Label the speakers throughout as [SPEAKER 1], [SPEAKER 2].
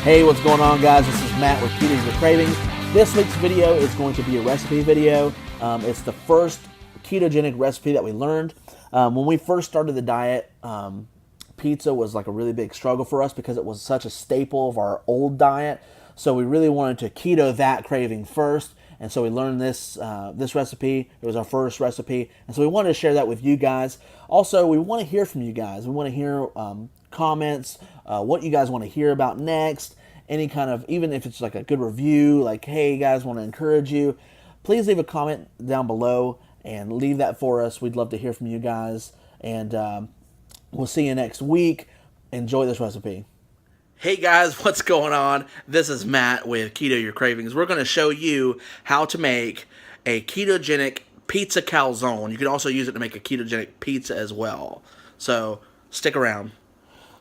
[SPEAKER 1] Hey, what's going on, guys? This is Matt with Keto Cravings. This week's video is going to be a recipe video. It's the first ketogenic recipe that we learned. When we first started the diet, pizza was like a really big struggle for us because it was such a staple of our old diet. So we really wanted to keto that craving first. And so we learned this recipe. It was our first recipe. And so we wanted to share that with you guys. Also, we want to hear from you guys. We want to hear comments, what you guys want to hear about next, any kind of, even if it's like a good review, like, hey, guys, want to encourage you, please leave a comment down below and leave that for us. We'd love to hear from you guys, and we'll see you next week. Enjoy this recipe. Hey guys, what's going on? This is Matt with Keto Your Cravings. We're going to show you how to make a ketogenic pizza calzone. You can also use it to make a ketogenic pizza as well. So stick around.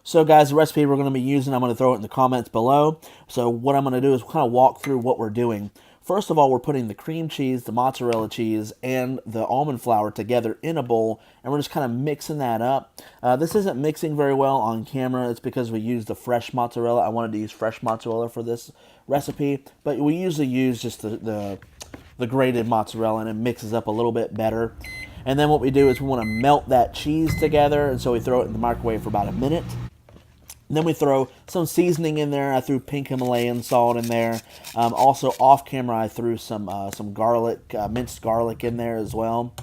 [SPEAKER 1] So guys, the recipe we're going to be using, I'm going to throw it in the comments below. So what I'm going to do is kind of walk through what we're doing. First of all, we're putting the cream cheese, the mozzarella cheese, and the almond flour together in a bowl, and we're just kind of mixing that up. This isn't mixing very well on camera. It's because we used the fresh mozzarella. I wanted to use fresh mozzarella for this recipe, but we usually use just the grated mozzarella, and it mixes up a little bit better. And then what we do is we want to melt that cheese together, and so we throw it in the microwave for about a minute. And then we throw some seasoning in there. I threw pink Himalayan salt in there. Also, off camera, I threw some garlic, minced garlic in there as well.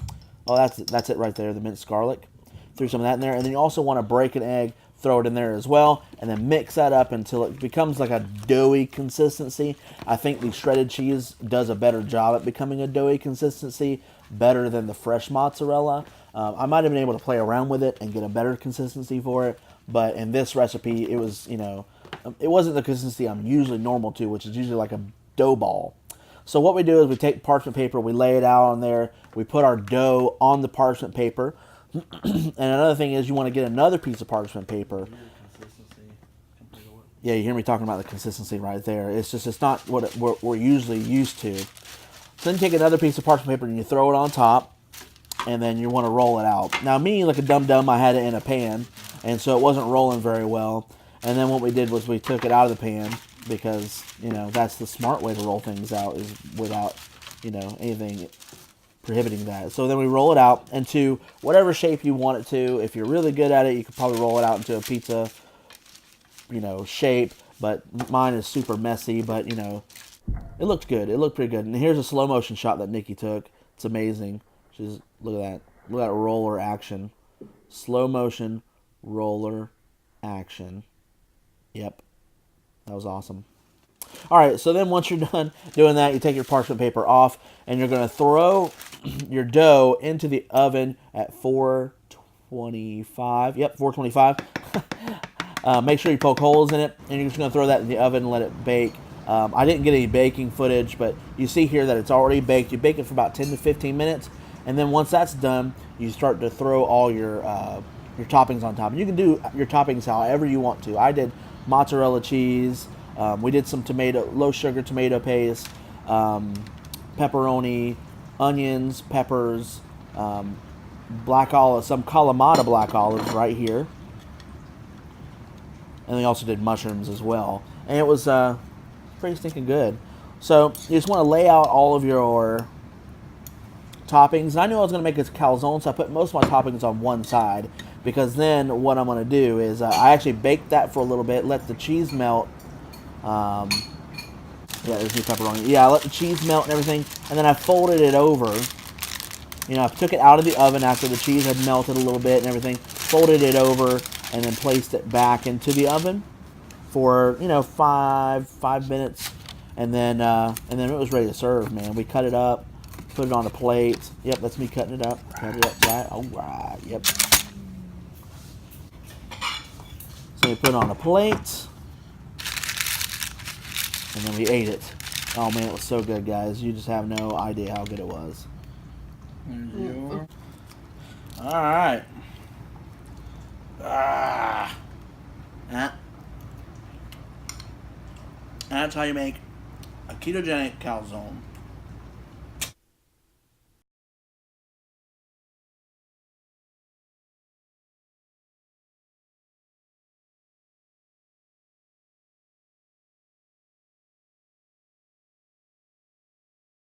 [SPEAKER 1] Oh, that's it right there, the minced garlic. Threw some of that in there. And then you also want to break an egg, throw it in there as well, and then mix that up until it becomes like a doughy consistency. I think the shredded cheese does a better job at becoming a doughy consistency, better than the fresh mozzarella. I might have been able to play around with it and get a better consistency for it. But in this recipe, it was, it wasn't the consistency I'm usually normal to, which is usually like a dough ball. So what we do is we take parchment paper, we lay it out on there, we put our dough on the parchment paper. And another thing is you want to get another piece of parchment paper. Yeah, you hear me talking about the consistency right there. It's not what we're usually used to. So then you take another piece of parchment paper and you throw it on top, and then you want to roll it out. Now me, like a dum-dum, I had it in a pan, and so it wasn't rolling very well. And then what we did was we took it out of the pan because, that's the smart way to roll things out, is without, anything prohibiting that. So then we roll it out into whatever shape you want it to. If you're really good at it, you could probably roll it out into a pizza, shape. But mine is super messy, but, it looked good. It looked pretty good. And here's a slow motion shot that Nikki took. It's amazing. Just look at that. Look at that roller action. Slow motion roller action. Yep. That was awesome. All right, so then once you're done doing that, you take your parchment paper off, and you're going to throw your dough into the oven at 425. Yep, 425. Make sure you poke holes in it, and you're just going to throw that in the oven and let it bake. I didn't get any baking footage, but you see here that it's already baked. You bake it for about 10 to 15 minutes, and then once that's done, you start to throw all your toppings on top. And you can do your toppings however you want to. I did mozzarella cheese. We did some low sugar tomato paste, pepperoni, onions, peppers, black olives, some Kalamata black olives right here. And we also did mushrooms as well. And it was pretty stinking good. So you just want to lay out all of your toppings. And I knew I was going to make this calzone, so I put most of my toppings on one side, because then what I'm going to do is I actually baked that for a little bit, let the cheese melt. Yeah, there's new pepperoni. Yeah, I let the cheese melt and everything, and then I folded it over. I took it out of the oven after the cheese had melted a little bit and everything, folded it over, and then placed it back into the oven for, 5 minutes, and then it was ready to serve, man. We cut it up, put it on a plate. Yep, that's me cutting it up. Cut it up, right? All right, yep. So we put it on a plate, and then we ate it. Oh man, it was so good, guys. You just have no idea how good it was. All right. That's how you make a ketogenic calzone.